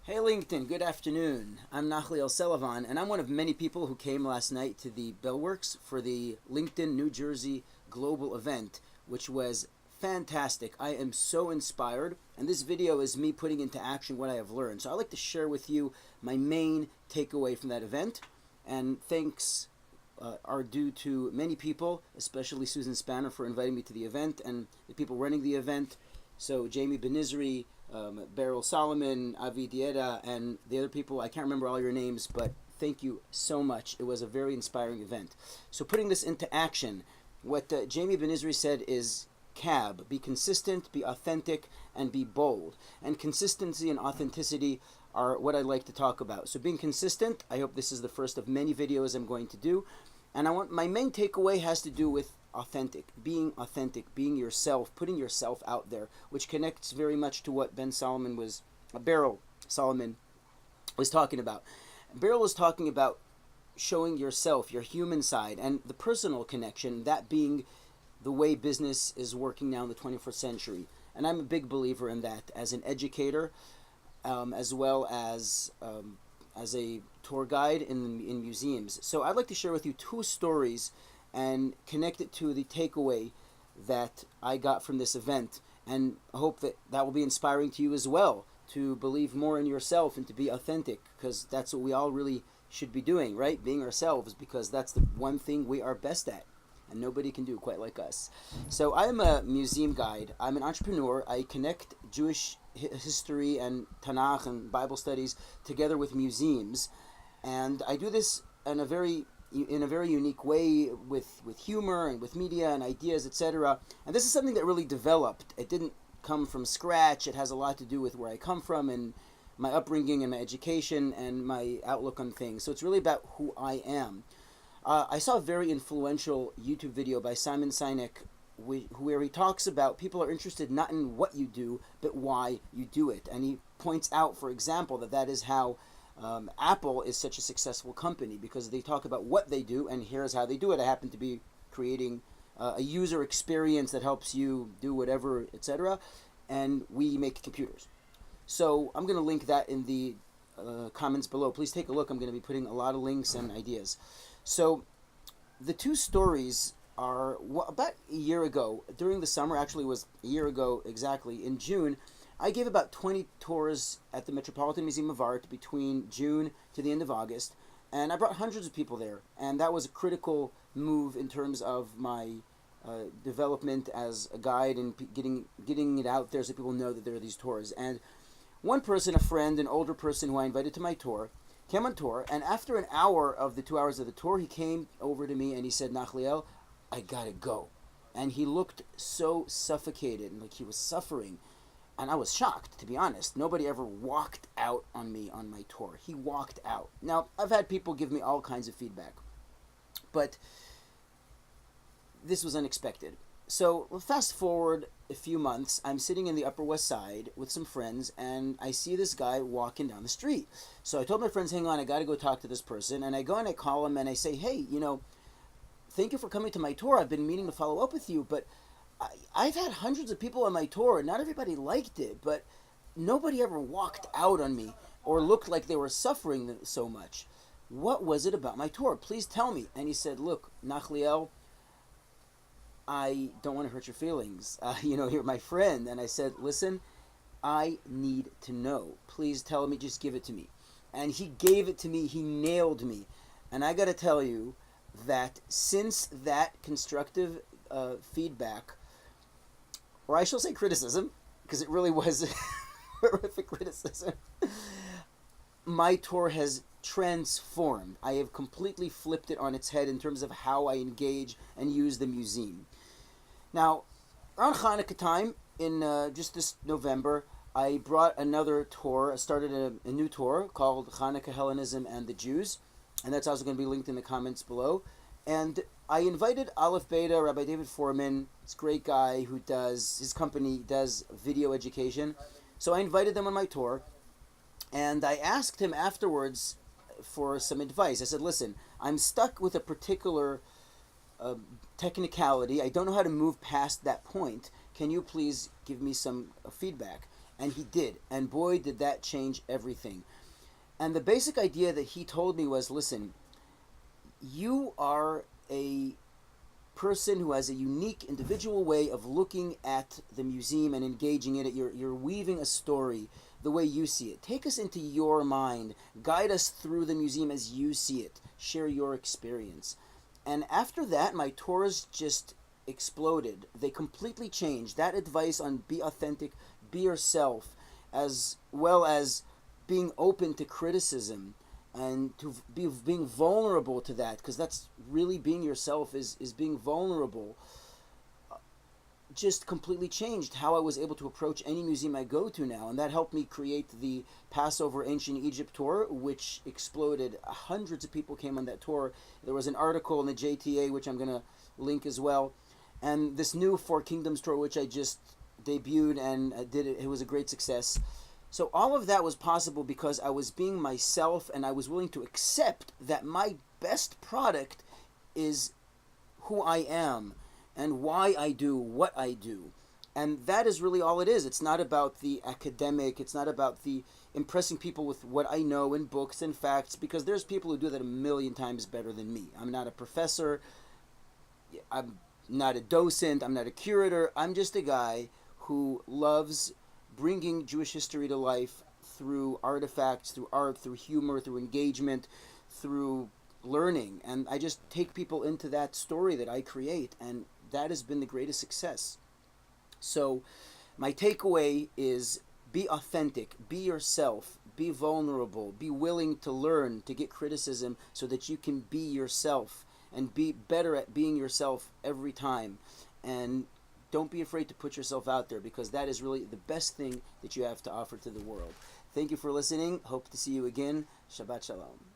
Hey LinkedIn, good afternoon. I'm Nachliel Selavan, and I'm one of many people who came last night to the Bellworks for the LinkedIn New Jersey Global event, which was fantastic. I am so inspired, and this video is me putting into action what I have learned. So I'd like to share with you my main takeaway from that event, and thanks are due to many people, especially Suzanne Spaner for inviting me to the event, and the people running the event. So Jamie Benizri, Berel Solomon, Avi Diena, and the other people. I can't remember all your names, but thank you so much. It was a very inspiring event. So putting this into action, what Jamie Benizri said is CAB, be consistent, be authentic, and be bold. And consistency and authenticity are what I'd like to talk about. So being consistent, I hope this is the first of many videos I'm going to do. And my main takeaway has to do with authentic, being yourself, putting yourself out there, which connects very much to what Berel Solomon was talking about. Berel was talking about showing yourself, your human side, and the personal connection, that being the way business is working now in the 21st century. And I'm a big believer in that as an educator, as well as a tour guide in museums. So I'd like to share with you two stories and connect it to the takeaway that I got from this event, and I hope that that will be inspiring to you as well, to believe more in yourself and to be authentic, because that's what we all really should be doing, right? Being ourselves, because that's the one thing we are best at and nobody can do quite like us. So I am a museum guide. I'm an entrepreneur. I connect Jewish history and Tanakh and Bible studies together with museums, and I do this in a very unique way with humor and with media and ideas, etc. And this is something that really developed. It didn't come from scratch. It has a lot to do with where I come from and my upbringing and my education and my outlook on things. So it's really about who I am. I saw a very influential YouTube video by Simon Sinek where he talks about people are interested not in what you do, but why you do it. And he points out, for example, that is how Apple is such a successful company, because they talk about what they do, and here's how they do it. I happen to be creating a user experience that helps you do whatever, etc. And we make computers. So I'm going to link that in the comments below. Please take a look. I'm going to be putting a lot of links and ideas. So the two stories are about a year ago, during the summer, actually it was a year ago exactly, in June, I gave about 20 tours at the Metropolitan Museum of Art between June to the end of August, and I brought hundreds of people there, and that was a critical move in terms of my development as a guide and getting it out there so people know that there are these tours. And one person, a friend, an older person who I invited to my tour, came on tour, and after an hour of the 2 hours of the tour, he came over to me and he said, "Nachliel, I gotta go." And he looked so suffocated, like he was suffering. And I was shocked, to be honest. Nobody ever walked out on me on my tour. He walked out. Now, I've had people give me all kinds of feedback, but this was unexpected. So fast forward a few months, I'm sitting in the Upper West Side with some friends, and I see this guy walking down the street. So I told my friends, hang on, I got to go talk to this person. And I go and I call him and I say, hey, thank you for coming to my tour. I've been meaning to follow up with you, but I've had hundreds of people on my tour, and not everybody liked it, but nobody ever walked out on me or looked like they were suffering so much. What was it about my tour? Please tell me. And he said, look, Nachliel, I don't want to hurt your feelings. You're my friend. And I said, listen, I need to know. Please tell me, just give it to me. And he gave it to me. He nailed me. And I got to tell you that since that constructive feedback, or I shall say criticism, because it really was horrific criticism, my tour has transformed. I have completely flipped it on its head in terms of how I engage and use the museum. Now, around Hanukkah time, in just this November, I brought another tour. I started a new tour called Hanukkah, Hellenism, and the Jews, and that's also going to be linked in the comments below. And I invited Aleph Beta, Rabbi David Foreman. This great guy who his company does video education. So I invited them on my tour, and I asked him afterwards for some advice. I said, listen, I'm stuck with a particular technicality. I don't know how to move past that point. Can you please give me some feedback? And he did. And boy, did that change everything. And the basic idea that he told me was, listen, you are a person who has a unique individual way of looking at the museum and engaging in it. You're weaving a story the way you see it. Take us into your mind. Guide us through the museum as you see it. Share your experience. And after that, my tours just exploded. They completely changed. That advice on be authentic, be yourself, as well as being open to criticism and to being vulnerable to that, because that's really being yourself, is being vulnerable, just completely changed how I was able to approach any museum I go to now. And that helped me create the Passover Ancient Egypt tour, which exploded. Hundreds of people came on that tour. There was an article in the JTA, which I'm going to link as well. And this new Four Kingdoms tour, which I just debuted and did it was a great success. So all of that was possible because I was being myself, and I was willing to accept that my best product is who I am and why I do what I do. And that is really all it is. It's not about the academic. It's not about the impressing people with what I know in books and facts, because there's people who do that a million times better than me. I'm not a professor. I'm not a docent. I'm not a curator. I'm just a guy who loves bringing Jewish history to life through artifacts, through art, through humor, through engagement, through learning. And I just take people into that story that I create, and that has been the greatest success. So my takeaway is be authentic, be yourself, be vulnerable, be willing to learn, to get criticism so that you can be yourself and be better at being yourself every time. And don't be afraid to put yourself out there, because that is really the best thing that you have to offer to the world. Thank you for listening. Hope to see you again. Shabbat Shalom.